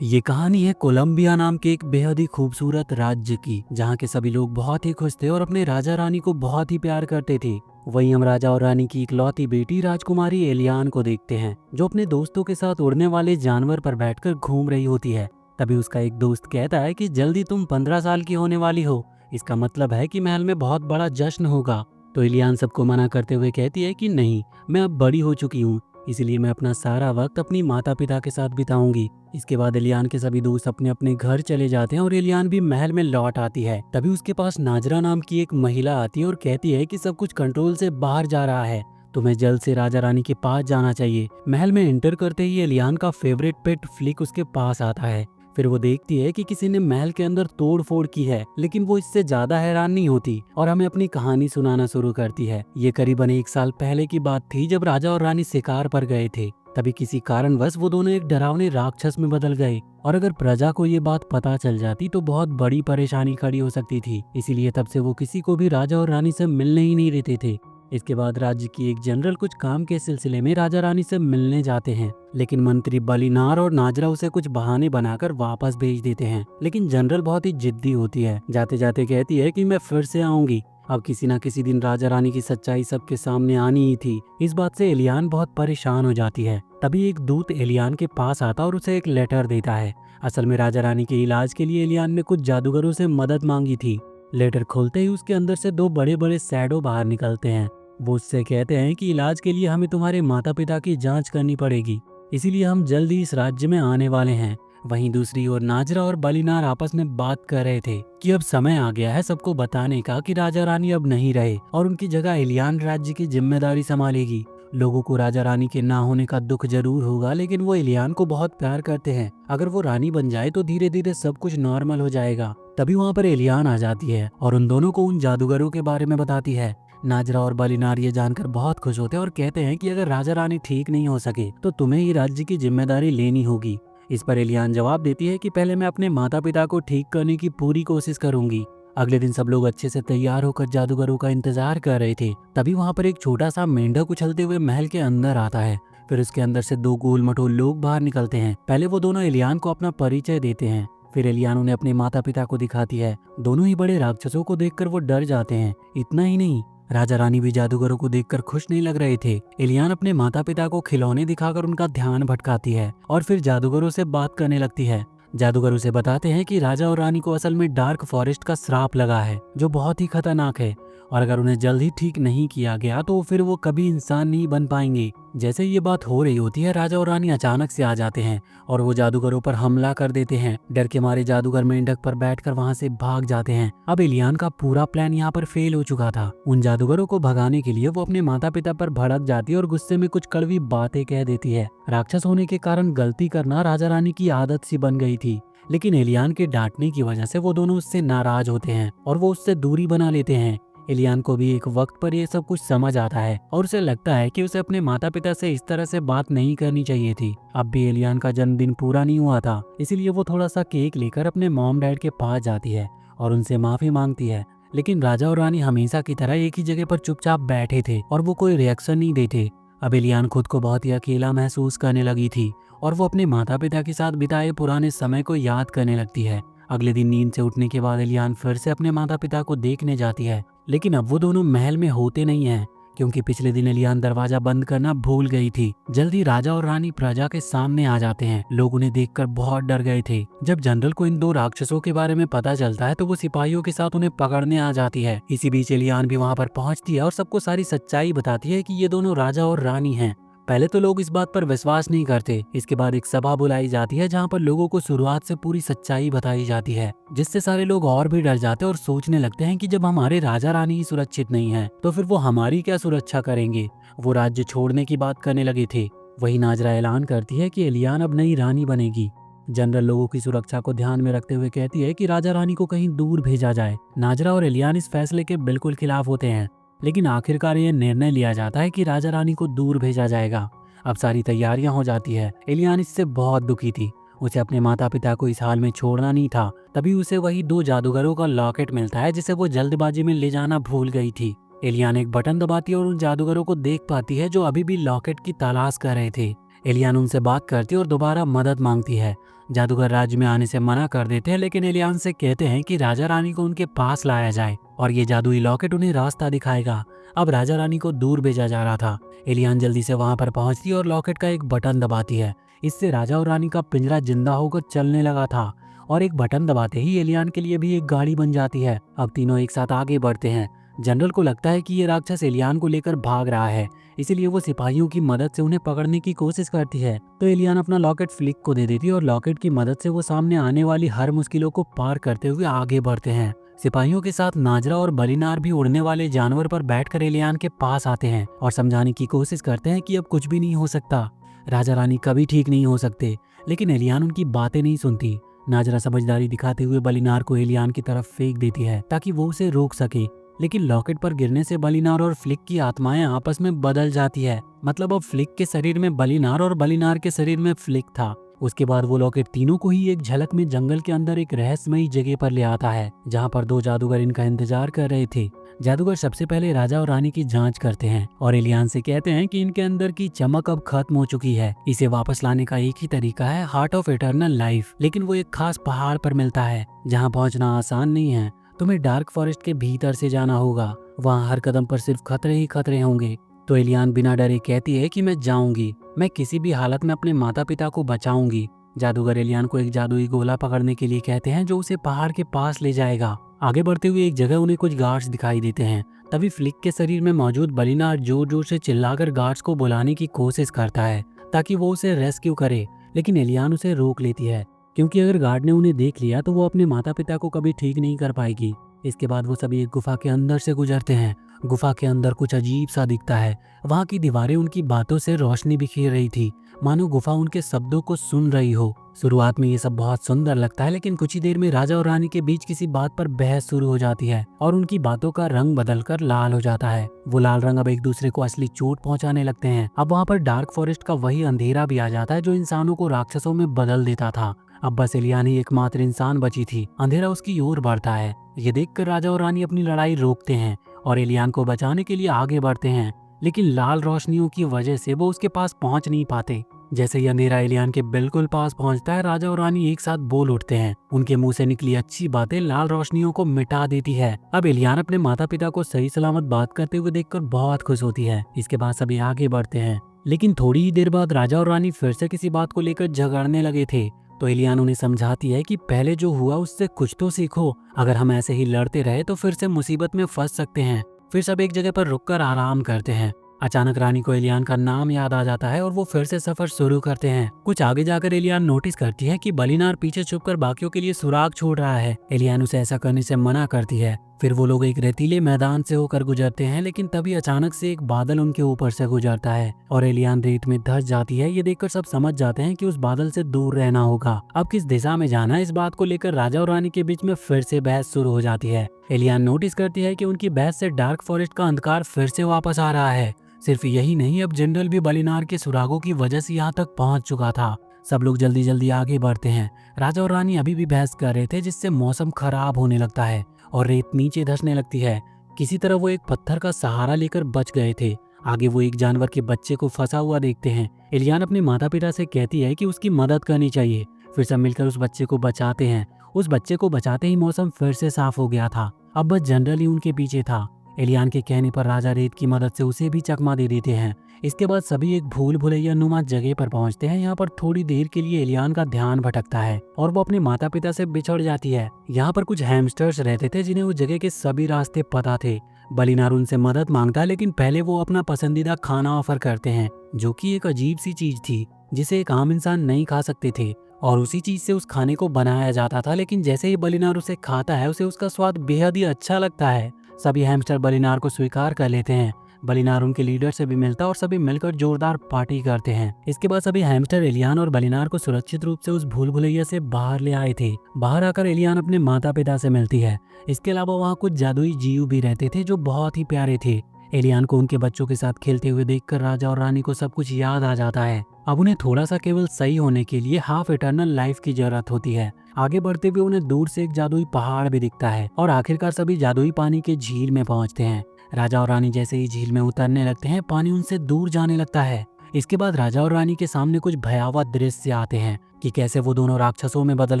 ये कहानी है कोलंबिया नाम के एक बेहद ही खूबसूरत राज्य की, जहाँ के सभी लोग बहुत ही खुश थे और अपने राजा रानी को बहुत ही प्यार करते थे। वहीं हम राजा और रानी की इकलौती बेटी राजकुमारी एलियान को देखते हैं, जो अपने दोस्तों के साथ उड़ने वाले जानवर पर बैठकर घूम रही होती है। तभी उसका एक दोस्त कहता है कि जल्दी तुम 15 साल की होने वाली हो, इसका मतलब है कि महल में बहुत बड़ा जश्न होगा। तो एलियान सबको मना करते हुए कहती है कि नहीं, मैं अब बड़ी हो चुकी हूँ, इसलिए मैं अपना सारा वक्त अपनी माता पिता के साथ बिताऊंगी। इसके बाद एलियान के सभी दोस्त अपने अपने घर चले जाते हैं और एलियान भी महल में लौट आती है। तभी उसके पास नाजरा नाम की एक महिला आती है और कहती है कि सब कुछ कंट्रोल से बाहर जा रहा है, तुम्हें जल्द से राजा रानी के पास जाना चाहिए। महल में एंटर करते ही एलियान का फेवरेट पेट फ्लिक उसके पास आता है। फिर वो देखती है कि किसी ने महल के अंदर तोड़ फोड़ की है, लेकिन वो इससे ज्यादा हैरान नहीं होती और हमें अपनी कहानी सुनाना शुरू करती है। ये करीबन 1 साल पहले की बात थी, जब राजा और रानी शिकार पर गए थे। तभी किसी कारणवश वो दोनों एक डरावने राक्षस में बदल गए, और अगर प्रजा को ये बात पता चल जाती तो बहुत बड़ी परेशानी खड़ी हो सकती थी। इसीलिए तब से वो किसी को भी राजा और रानी से मिलने ही नहीं देते थे। इसके बाद राज्य की एक जनरल कुछ काम के सिलसिले में राजा रानी से मिलने जाते हैं, लेकिन मंत्री बलिनार और नाजरा उसे कुछ बहाने बनाकर वापस भेज देते हैं। लेकिन जनरल बहुत ही जिद्दी होती है, जाते जाते कहती है कि मैं फिर से आऊंगी। अब किसी ना किसी दिन राजा रानी की सच्चाई सबके सामने आनी ही थी। इस बात से एलियान बहुत परेशान हो जाती है। तभी एक दूत एलियान के पास आता और उसे एक लेटर देता है। असल में राजा रानी के इलाज के लिए एलियान ने कुछ जादूगरों से मदद मांगी थी। लेटर खोलते ही उसके अंदर से दो बड़े बड़े शैडो बाहर निकलते हैं। वो उससे कहते हैं कि इलाज के लिए हमें तुम्हारे माता पिता की जांच करनी पड़ेगी, इसीलिए हम जल्द ही इस राज्य में आने वाले हैं। वहीं दूसरी ओर नाजरा और बलिनार आपस में बात कर रहे थे कि अब समय आ गया है सबको बताने का कि राजा रानी अब नहीं रहे और उनकी जगह एलियान राज्य की जिम्मेदारी संभालेगी। लोगों को राजा रानी के ना होने का दुख जरूर होगा, लेकिन वो एलियान को बहुत प्यार करते हैं। अगर वो रानी बन जाए तो धीरे धीरे सब कुछ नॉर्मल हो जाएगा। तभी वहाँ पर एलियान आ जाती है और उन दोनों को उन जादूगरों के बारे में बताती है। नाजरा और बलिनार ये जानकर बहुत खुश होते हैं और कहते हैं कि अगर राजा रानी ठीक नहीं हो सके तो तुम्हें ही राज्य की जिम्मेदारी लेनी होगी। इस पर एलियान जवाब देती है कि पहले मैं अपने माता पिता को ठीक करने की पूरी कोशिश करूंगी। अगले दिन सब लोग अच्छे से तैयार होकर जादूगरों का इंतजार कर रहे थे। तभी वहाँ पर एक छोटा सा मेंढक उछलते हुए महल के अंदर आता है। फिर उसके अंदर से दो गोल मटोल लोग बाहर निकलते हैं। पहले वो दोनों एलियान को अपना परिचय देते हैं। फिर एलियान उन्हें अपने माता पिता को दिखाती है। दोनों ही बड़े राक्षसों को देखकर वो डर जाते हैं। इतना ही नहीं, राजा रानी भी जादूगरों को देखकर खुश नहीं लग रहे थे। एलियान अपने माता पिता को खिलौने दिखाकर उनका ध्यान भटकाती है और फिर जादूगरों से बात करने लगती है। जादूगर उसे बताते हैं कि राजा और रानी को असल में डार्क फॉरेस्ट का श्राप लगा है, जो बहुत ही खतरनाक है, और अगर उन्हें जल्द ही ठीक नहीं किया गया तो फिर वो कभी इंसान नहीं बन पाएंगे। जैसे ये बात हो रही होती है, राजा और रानी अचानक से आ जाते हैं और वो जादूगरों पर हमला कर देते हैं। डर के मारे जादूगर मेंढक पर बैठकर वहाँ से भाग जाते हैं। अब एलियान का पूरा प्लान यहाँ पर फेल हो चुका था। उन जादूगरों को भगाने के लिए वो अपने माता पिता पर भड़क जाती है और गुस्से में कुछ कड़वी बातें कह देती है। राक्षस होने के कारण गलती करना राजा रानी की आदत सी बन गई थी, लेकिन एलियान के डांटने की वजह से वो दोनों उससे नाराज होते हैं और वो उससे दूरी बना लेते हैं। एलियान को भी एक वक्त पर ये सब कुछ समझ आता है और उसे लगता है कि उसे अपने माता पिता से इस तरह से बात नहीं करनी चाहिए थी। अब भी एलियान का जन्मदिन पूरा नहीं हुआ था, इसीलिए वो थोड़ा सा केक लेकर अपने मॉम डैड के पास जाती है और उनसे माफी मांगती है। लेकिन राजा और रानी हमेशा की तरह एक ही जगह पर चुपचाप बैठे थे और वो कोई रिएक्शन नहीं देते। अब एलियान खुद को बहुत ही अकेला महसूस करने लगी थी और वो अपने माता पिता के साथ बिताए पुराने समय को याद करने लगती है। अगले दिन नींद से उठने के बाद एलियान फिर से अपने माता पिता को देखने जाती है, लेकिन अब वो दोनों महल में होते नहीं हैं, क्योंकि पिछले दिन एलियान दरवाजा बंद करना भूल गई थी। जल्दी राजा और रानी प्रजा के सामने आ जाते हैं। लोग उन्हें देखकर बहुत डर गए थे। जब जनरल को इन दो राक्षसों के बारे में पता चलता है तो वो सिपाहियों के साथ उन्हें पकड़ने आ जाती है। इसी बीच एलियान भी वहाँ पर पहुँचती है और सबको सारी सच्चाई बताती है कि ये दोनों राजा और रानी हैं। पहले तो लोग इस बात पर विश्वास नहीं करते। इसके बाद एक सभा बुलाई जाती है जहाँ पर लोगों को शुरुआत से पूरी सच्चाई बताई जाती है, जिससे सारे लोग और भी डर जाते हैं और सोचने लगते हैं कि जब हमारे राजा रानी ही सुरक्षित नहीं है तो फिर वो हमारी क्या सुरक्षा करेंगे। वो राज्य छोड़ने की बात करने लगे थे। वही नाजरा ऐलान करती है कि एलियान अब नई रानी बनेगी। जनरल लोगों की सुरक्षा को ध्यान में रखते हुए कहती है कि राजा रानी को कहीं दूर भेजा जाए। नाजरा और एलियान इस फैसले के बिल्कुल खिलाफ होते हैं, लेकिन आखिरकार ये निर्णय लिया जाता है कि राजा रानी को दूर भेजा जाएगा। अब सारी तैयारियां हो जाती है। एलियान इससे बहुत दुखी थी। उसे अपने माता पिता को इस हाल में छोड़ना नहीं था। तभी उसे वही दो जादूगरों का लॉकेट मिलता है, जिसे वो जल्दबाजी में ले जाना भूल गई थी। एलियान एक बटन दबाती है और उन जादूगरों को देख पाती है जो अभी भी लॉकेट की तलाश कर रहे थे। एलियान उनसे बात करती है और दोबारा मदद मांगती है। जादूगर राज्य में आने से मना कर देते हैं, लेकिन एलियान से कहते हैं कि राजा रानी को उनके पास लाया जाए और ये जादुई लॉकेट उन्हें रास्ता दिखाएगा। अब राजा रानी को दूर भेजा जा रहा था। एलियान जल्दी से वहां पर पहुंचती है और लॉकेट का एक बटन दबाती है। इससे राजा और रानी का पिंजरा जिंदा होकर चलने लगा था और एक बटन दबाते ही एलियान के लिए भी एक गाड़ी बन जाती है। अब तीनों एक साथ आगे बढ़ते हैं। जनरल को लगता है कि ये राक्षस एलियान को लेकर भाग रहा है, इसीलिए वो सिपाहियों की मदद से उन्हें पकड़ने की कोशिश करती है। तो एलियान अपना लॉकेट फ्लिक को दे देती है और लॉकेट की मदद से वो सामने आने वाली हर मुश्किलों को पार करते हुए आगे बढ़ते हैं। सिपाहियों के साथ नाजरा और बलिनार भी उड़ने वाले जानवर पर बैठकर एलियान के पास आते हैं और समझाने की कोशिश करते हैं कि अब कुछ भी नहीं हो सकता, राजा रानी कभी ठीक नहीं हो सकते। लेकिन एलियान उनकी बातें नहीं सुनती। नाजरा समझदारी दिखाते हुए बलिनार को एलियान की तरफ फेंक देती है ताकि वो उसे रोक सके, लेकिन लॉकेट पर गिरने से बलिनार और फ्लिक की आत्माएं आपस में बदल जाती है। मतलब अब फ्लिक के शरीर में बलिनार और बलिनार के शरीर में फ्लिक था। उसके बाद वो लॉकेट तीनों को ही एक झलक में जंगल के अंदर एक रहस्यमयी जगह पर ले आता है, जहाँ पर दो जादूगर इनका इंतजार कर रहे थे। जादूगर सबसे पहले राजा और रानी की जांच करते हैं और एलियान से कहते हैं कि इनके अंदर की चमक अब खत्म हो चुकी है। इसे वापस लाने का एक ही तरीका है, हार्ट ऑफ इटर्नल लाइफ, लेकिन वो एक खास पहाड़ पर मिलता है जहाँ पहुँचना आसान नहीं है। तुम्हें डार्क फॉरेस्ट के भीतर से जाना होगा, वहाँ हर कदम पर सिर्फ खतरे ही खतरे होंगे। तो एलियान बिना डरे कहती है कि मैं जाऊंगी, मैं किसी भी हालत में अपने माता पिता को बचाऊंगी। जादूगर एलियान को एक जादुई गोला पकड़ने के लिए कहते हैं जो उसे पहाड़ के पास ले जाएगा। आगे बढ़ते हुए एक जगह उन्हें कुछ गार्ड्स दिखाई देते हैं। तभी फ्लिक के शरीर में मौजूद बलिनार जोर जोर से चिल्लाकर गार्ड्स को बुलाने की कोशिश करता है ताकि वो उसे रेस्क्यू करे, लेकिन एलियान उसे रोक लेती है क्योंकि अगर गार्ड ने उन्हें देख लिया तो वो अपने माता पिता को कभी ठीक नहीं कर पाएगी। इसके बाद वो सभी एक गुफा के अंदर से गुजरते हैं। गुफा के अंदर कुछ अजीब सा दिखता है। वहाँ की दीवारें उनकी बातों से रोशनी बिखेर रही थी, मानो गुफा उनके शब्दों को सुन रही हो। शुरुआत में ये सब बहुत सुंदर लगता है, लेकिन कुछ ही देर में राजा और रानी के बीच किसी बात पर बहस शुरू हो जाती है और उनकी बातों का रंग बदलकर लाल हो जाता है। वो लाल रंग अब एक दूसरे को असली चोट पहुंचाने लगते हैं। अब वहाँ पर डार्क फॉरेस्ट का वही अंधेरा भी आ जाता है जो इंसानों को राक्षसों में बदल देता था। अब बस एलियान ही एकमात्र इंसान बची थी। अंधेरा उसकी ओर बढ़ता है। ये देखकर राजा और रानी अपनी लड़ाई रोकते हैं और एलियान को बचाने के लिए आगे बढ़ते हैं, लेकिन लाल रोशनियों की वजह से वो उसके पास पहुंच नहीं पाते। जैसे ही अंधेरा एलियान के बिल्कुल पास पहुंचता है, राजा और रानी एक साथ बोल उठते हैं। उनके मुंह से निकली अच्छी बातें लाल रोशनियों को मिटा देती है। अब एलियान अपने माता पिता को सही सलामत बात करते हुए देखकर बहुत खुश होती है। इसके बाद सभी आगे बढ़ते हैं, लेकिन थोड़ी ही देर बाद राजा और रानी फिर से किसी बात को लेकर झगड़ने लगे थे। तो एलियान उन्हें समझाती है कि पहले जो हुआ उससे कुछ तो सीखो, अगर हम ऐसे ही लड़ते रहे तो फिर से मुसीबत में फंस सकते हैं। फिर सब एक जगह पर रुककर आराम करते हैं। अचानक रानी को एलियान का नाम याद आ जाता है और वो फिर से सफर शुरू करते हैं। कुछ आगे जाकर एलियान नोटिस करती है कि बलिनार पीछे छुपकर बाकियों के लिए सुराग छोड़ रहा है। एलियान उसे ऐसा करने से मना करती है। फिर वो लोग एक रेतीले मैदान से होकर गुजरते हैं, लेकिन तभी अचानक से एक बादल उनके ऊपर से गुजरता है और एलियान रेत में धंस जाती है। ये देखकर सब समझ जाते हैं कि उस बादल से दूर रहना होगा। अब किस दिशा में जाना है, इस बात को लेकर राजा और रानी के बीच में फिर से बहस शुरू हो जाती है। एलियान नोटिस करती है कि उनकी बहस से डार्क फॉरेस्ट का अंधकार फिर से वापस आ रहा है। सिर्फ यही नहीं, अब जनरल भी बलिनार के सुरागों की वजह से यहाँ तक पहुँच चुका था। सब लोग जल्दी जल्दी आगे बढ़ते हैं। राजा और रानी अभी भी बहस कर रहे थे, जिससे मौसम खराब होने लगता है और रेत नीचे धंसने लगती है। किसी तरह वो एक पत्थर का सहारा लेकर बच गए थे। आगे वो एक जानवर के बच्चे को फंसा हुआ देखते हैं। एलियान अपने माता पिता से कहती है कि उसकी मदद करनी चाहिए। फिर सब मिलकर उस बच्चे को बचाते हैं। उस बच्चे को बचाते ही मौसम फिर से साफ हो गया था। अब बस जनरल ही उनके पीछे था। एलियान के कहने पर राजा रेत की मदद से उसे भी चकमा दे देते हैं। इसके बाद सभी एक भूल भुलैया नुमा जगह पर पहुंचते हैं। यहाँ पर थोड़ी देर के लिए एलियान का ध्यान भटकता है और वो अपने माता पिता से बिछड़ जाती है। यहाँ पर कुछ हैमस्टर्स रहते थे जिन्हें उस जगह के सभी रास्ते पता थे। बलिनार उनसे मदद मांगता है, लेकिन पहले वो अपना पसंदीदा खाना ऑफर करते हैं, जो कि एक अजीब सी चीज थी जिसे एक आम इंसान नहीं खा सकते थे और उसी चीज से उस खाने को बनाया जाता था। लेकिन जैसे ही बलिनार उसे खाता है, उसे उसका स्वाद बेहद ही अच्छा लगता है। सभी हैमस्टर बलिनार को स्वीकार कर लेते हैं। बलिनार उनके लीडर से भी मिलता और सभी मिलकर जोरदार पार्टी करते हैं। इसके बाद सभी हैमस्टर एलियान और बलिनार को सुरक्षित रूप से उस भूल भुलैया से बाहर ले आए थे। बाहर आकर एलियान अपने माता पिता से मिलती है। इसके अलावा वहाँ कुछ जादुई जीव भी रहते थे जो बहुत ही प्यारे थे। एलियान को उनके बच्चों के साथ खेलते हुए देखकर राजा और रानी को सब कुछ याद आ जाता है। अब उन्हें थोड़ा सा केवल सही होने के लिए हाफ इटर्नल लाइफ की जरूरत होती है। आगे बढ़ते हुए उन्हें दूर से एक जादुई पहाड़ भी दिखता है और आखिरकार सभी जादुई पानी के झील में पहुंचते हैं। राजा और रानी जैसे ही झील में उतरने लगते हैं, पानी उनसे दूर जाने लगता है। इसके बाद राजा और रानी के सामने कुछ भयावह दृश्य आते हैं कि कैसे वो दोनों राक्षसों में बदल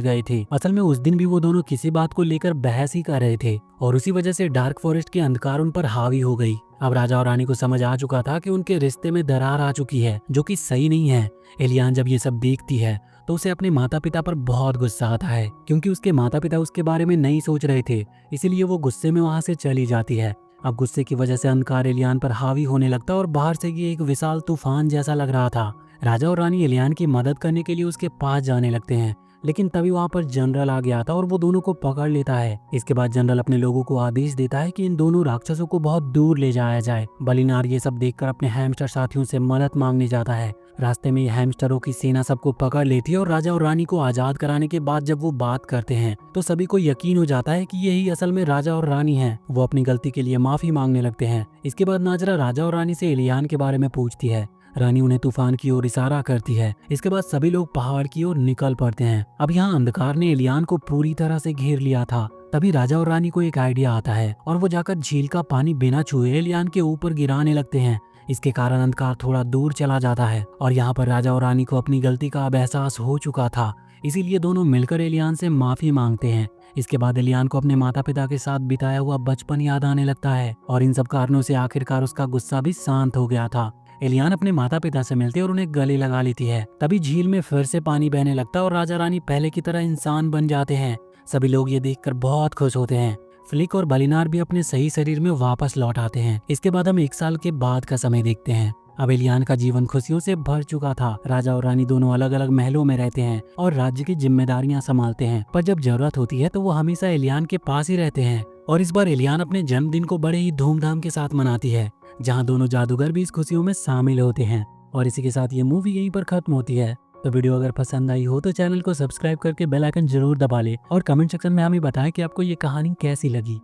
गए थे। असल में उस दिन भी वो दोनों किसी बात को लेकर बहस ही कर रहे थे और उसी वजह से डार्क फॉरेस्ट के अंधकार उन पर हावी हो गई। अब राजा और रानी को समझ आ चुका था कि उनके रिश्ते में दरार आ चुकी है, जो कि सही नहीं है। एलियान जब ये सब देखती है तो उसे अपने माता पिता पर बहुत गुस्सा आता है, क्योंकि उसके माता पिता उसके बारे में नहीं सोच रहे थे, इसीलिए वो गुस्से में वहां से चली जाती है। अब गुस्से की वजह से अंधकार एलियान पर हावी होने लगता और बाहर से ये एक विशाल तूफान जैसा लग रहा था। राजा और रानी एलियान की मदद करने के लिए उसके पास जाने लगते हैं, लेकिन तभी वहां पर जनरल आ गया था और वो दोनों को पकड़ लेता है। इसके बाद जनरल अपने लोगों को आदेश देता है कि इन दोनों राक्षसों को बहुत दूर ले जाया जाए। बलिनार ये सब देखकर अपने हैमस्टर साथियों से मदद मांगने जाता है। रास्ते में हैमस्टरों की सेना सबको पकड़ लेती है और राजा और रानी को आजाद कराने के बाद जब वो बात करते हैं तो सभी को यकीन हो जाता है कि यही असल में राजा और रानी हैं। वो अपनी गलती के लिए माफी मांगने लगते हैं। इसके बाद नाजरा राजा और रानी से एलियान के बारे में पूछती है। रानी उन्हें तूफान की ओर इशारा करती है। इसके बाद सभी लोग पहाड़ की ओर निकल पड़ते हैं। अब यहाँ अंधकार ने एलियान को पूरी तरह से घेर लिया था। तभी राजा और रानी को एक आइडिया आता है और वो जाकर झील का पानी बिना छुए एलियान के ऊपर गिराने लगते हैं। इसके कारण अंधकार थोड़ा दूर चला जाता है और यहाँ पर राजा और रानी को अपनी गलती का अब एहसास हो चुका था, इसीलिए दोनों मिलकर एलियान से माफी मांगते हैं। इसके बाद एलियान को अपने माता पिता के साथ बिताया हुआ बचपन याद आने लगता है और इन सब कारणों से आखिरकार उसका गुस्सा भी शांत हो गया था। एलियान अपने माता पिता से मिलती है और उन्हें गले लगा लेती है। तभी झील में फिर से पानी बहने लगता है और राजा रानी पहले की तरह इंसान बन जाते हैं। सभी लोग ये देखकर बहुत खुश होते हैं। फ्लिक और बलिनार भी अपने सही शरीर में वापस लौट आते हैं। इसके बाद हम 1 साल के बाद का समय देखते हैं। अब एलियान का जीवन खुशियों से भर चुका था। राजा और रानी दोनों अलग अलग महलों में रहते हैं और राज्य की जिम्मेदारियां संभालते हैं, पर जब जरूरत होती है तो वो हमेशा एलियान के पास ही रहते हैं। और इस बार एलियान अपने जन्मदिन को बड़े ही धूमधाम के साथ मनाती है, जहाँ दोनों जादूगर भी इस खुशियों में शामिल होते हैं। और इसी के साथ ये मूवी यहीं पर खत्म होती है। तो वीडियो अगर पसंद आई हो तो चैनल को सब्सक्राइब करके बेल आइकन जरूर दबा ले और कमेंट सेक्शन में हमें बताएं कि आपको ये कहानी कैसी लगी।